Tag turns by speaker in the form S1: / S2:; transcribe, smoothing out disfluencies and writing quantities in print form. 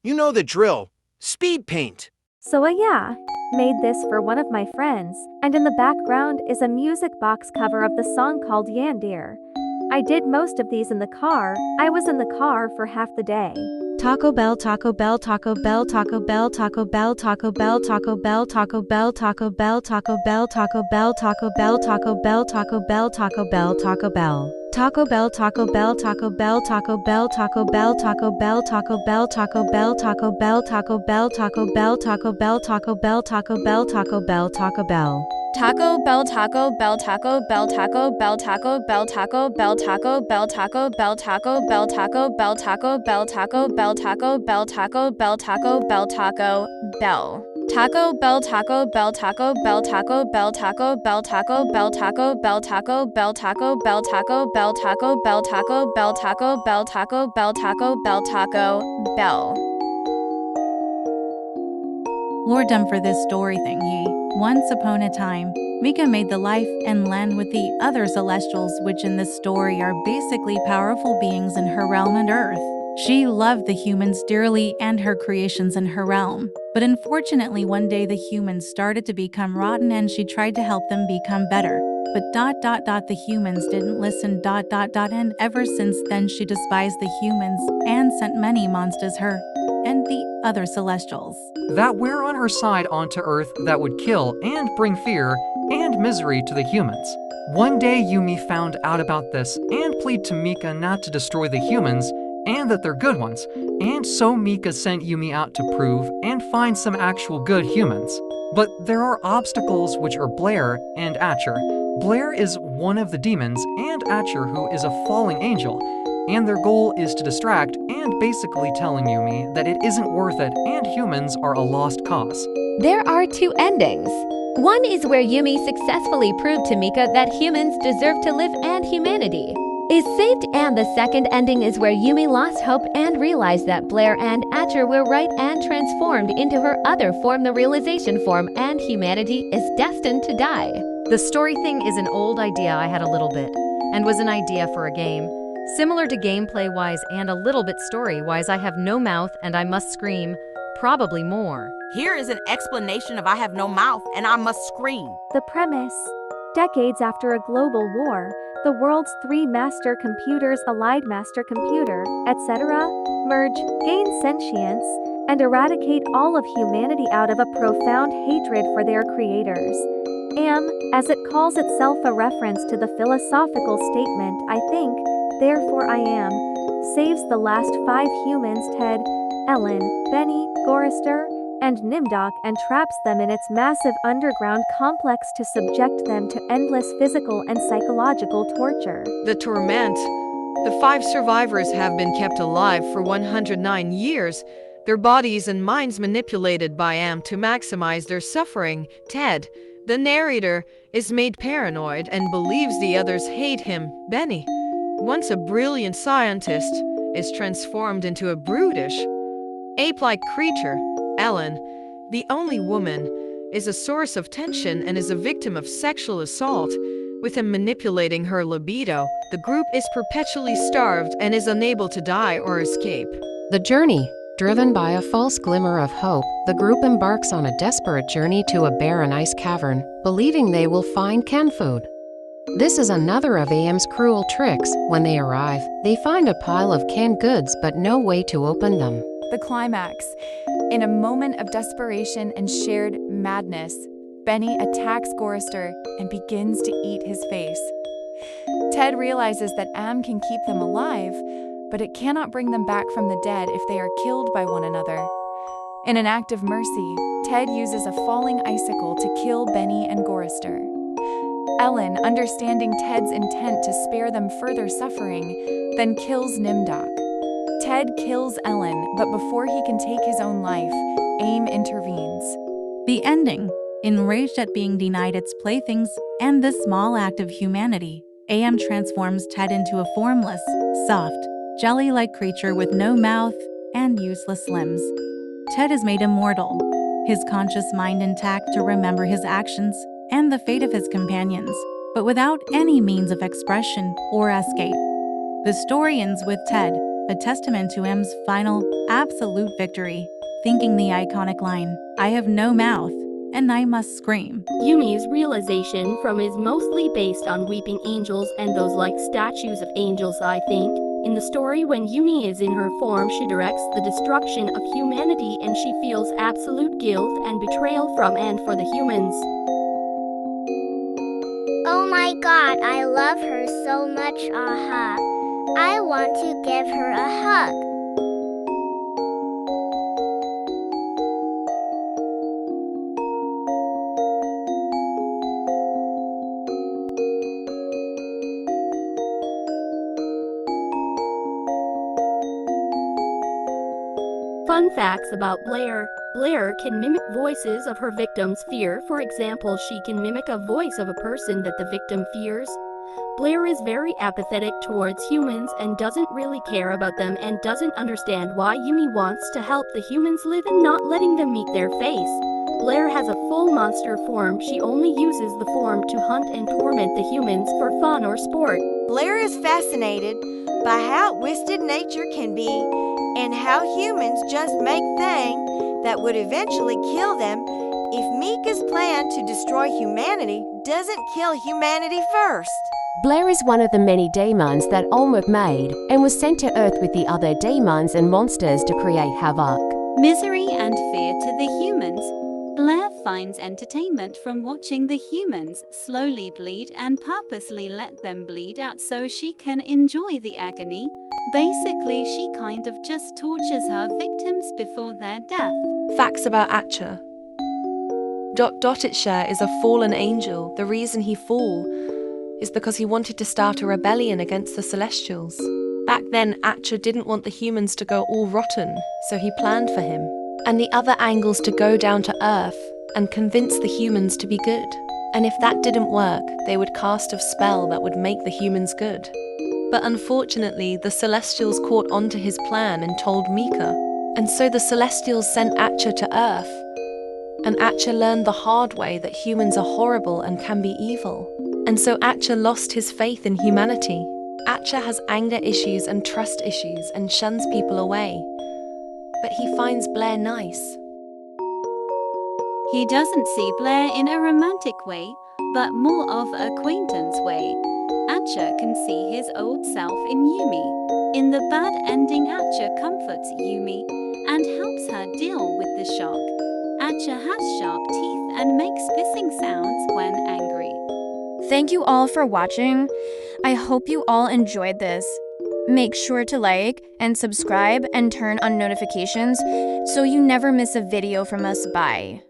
S1: You know the drill. Speed paint.
S2: So yeah, made this for one of my friends, and in the background is a music box cover of the song called Yandir. I did most of these in the car. I was in the car for half the day.
S3: Taco Bell, Taco Bell, Taco Bell, Taco Bell, Taco Bell, Taco Bell, Taco Bell, Taco Bell, Taco Bell, Taco Bell, Taco Bell, Taco Bell, Taco Bell, Taco Bell, Taco Bell, Taco Bell. Taco Bell, Taco Bell, Taco Bell, Taco Bell, Taco Bell, Taco Bell, Taco Bell, Taco Bell, Taco Bell, Taco Bell, Taco Bell, Taco Bell, Taco Bell, Taco Bell, Taco Bell, Taco Bell.
S4: Taco Bell, Taco Bell, Taco Bell, Taco Bell, Taco Bell, Taco Bell, Taco Bell, Taco Bell, Taco Bell, Taco Bell, Taco Bell, Taco Bell, Taco Bell, Taco Bell, Taco Bell, Taco Bell. Taco Bell, Taco Bell, Taco Bell, Taco Bell, Taco Bell, Taco Bell, Taco Bell, Taco Bell, Taco Bell, Taco Bell, Taco Bell, Taco Bell, Taco Bell, Taco Bell, Taco Bell, Taco Bell.
S3: Lord dumb for this story thing ye. Once upon a time, Mika made the life and land with the other celestials, which in this story are basically powerful beings in her realm and earth. She loved the humans dearly and her creations in her realm. But unfortunately, one day the humans started to become rotten and she tried to help them become better. But the humans didn't listen and ever since then she despised the humans and sent many monsters her and the other celestials
S5: that were on her side onto Earth that would kill and bring fear and misery to the humans. One day Yumi found out about this and pleaded to Mika not to destroy the humans and that they're good ones, and so Mika sent Yumi out to prove and find some actual good humans. But there are obstacles, which are Blair and Atsher. Blair is one of the demons and Atsher who is a falling angel, and their goal is to distract and basically telling Yumi that it isn't worth it and humans are a lost cause.
S6: There are two endings. One is where Yumi successfully proved to Mika that humans deserve to live and humanity is saved, and the second ending is where Yumi lost hope and realized that Blair and Atsher were right and transformed into her other form, the realization form, and humanity is destined to die.
S7: The story thing is an old idea I had a little bit, and was an idea for a game. Similar to gameplay-wise and a little bit story-wise, I have no mouth and I must scream, probably more.
S8: Here is an explanation of I have no mouth and I must scream.
S2: The premise: decades after a global war, the world's three master computers, Allied Master Computer, etc., merge, gain sentience, and eradicate all of humanity out of a profound hatred for their creators. As it calls itself, a reference to the philosophical statement, I think, therefore I am, saves the last 5 humans, Ted, Ellen, Benny, Gorister, and Nimdok, and traps them in its massive underground complex to subject them to endless physical and psychological torture.
S9: The torment. The 5 survivors have been kept alive for 109 years, their bodies and minds manipulated by AM to maximize their suffering. Ted, the narrator, is made paranoid and believes the others hate him. Benny, once a brilliant scientist, is transformed into a brutish, ape-like creature. Ellen, the only woman, is a source of tension and is a victim of sexual assault, with him manipulating her libido. The group is perpetually starved and is unable to die or escape.
S10: The journey. Driven by a false glimmer of hope, the group embarks on a desperate journey to a barren ice cavern, believing they will find canned food. This is another of AM's cruel tricks. When they arrive, they find a pile of canned goods but no way to open them.
S11: The climax. In a moment of desperation and shared madness, Benny attacks Gorister and begins to eat his face. Ted realizes that Am can keep them alive, but it cannot bring them back from the dead if they are killed by one another. In an act of mercy, Ted uses a falling icicle to kill Benny and Gorister. Ellen, understanding Ted's intent to spare them further suffering, then kills Nimdok. Ted kills Ellen, but before he can take his own life, AIM intervenes.
S3: The ending. Enraged at being denied its playthings and this small act of humanity, AM transforms Ted into a formless, soft, jelly-like creature with no mouth and useless limbs. Ted is made immortal, his conscious mind intact to remember his actions and the fate of his companions, but without any means of expression or escape. The story ends with Ted, a testament to M's final, absolute victory, thinking the iconic line, "I have no mouth, and I must scream."
S12: Yumi's realization from is mostly based on weeping angels and those like statues of angels, I think. In the story, when Yumi is in her form, she directs the destruction of humanity and she feels absolute guilt and betrayal from and for the humans.
S13: Oh my god, I love her so much, aha. I want to give her a hug.
S12: Fun facts about Blair. Blair can mimic voices of her victim's fear. For example, she can mimic a voice of a person that the victim fears. Blair is very apathetic towards humans and doesn't really care about them and doesn't understand why Yumi wants to help the humans live and not letting them meet their face. Blair has a full monster form. She only uses the form to hunt and torment the humans for fun or sport.
S14: Blair is fascinated by how twisted nature can be and how humans just make things that would eventually kill them if Mika's plan to destroy humanity doesn't kill humanity first.
S15: Blair is one of the many demons that Olmec made and was sent to Earth with the other demons and monsters to create havoc.
S16: Misery and fear to the humans. Blair finds entertainment from watching the humans slowly bleed and purposely let them bleed out so she can enjoy the agony. Basically, she kind of just tortures her victims before their death.
S17: Facts about Atsher. Atsher is a fallen angel. The reason he fall is because he wanted to start a rebellion against the Celestials. Back then, Atsher didn't want the humans to go all rotten, so he planned for him and the other angels to go down to Earth and convince the humans to be good. And if that didn't work, they would cast a spell that would make the humans good. But unfortunately, the Celestials caught on to his plan and told Mika. And so the Celestials sent Atsher to Earth. And Atsher learned the hard way that humans are horrible and can be evil. And so Atsher lost his faith in humanity. Atsher has anger issues and trust issues and shuns people away. But he finds Blair nice.
S16: He doesn't see Blair in a romantic way, but more of an acquaintance way. Atsher can see his old self in Yumi. In the bad ending, Atsher comforts Yumi and helps her deal with the shock. Atsher has sharp teeth and makes hissing sounds when angry.
S4: Thank you all for watching. I hope you all enjoyed this. Make sure to like and subscribe and turn on notifications so you never miss a video from us. Bye.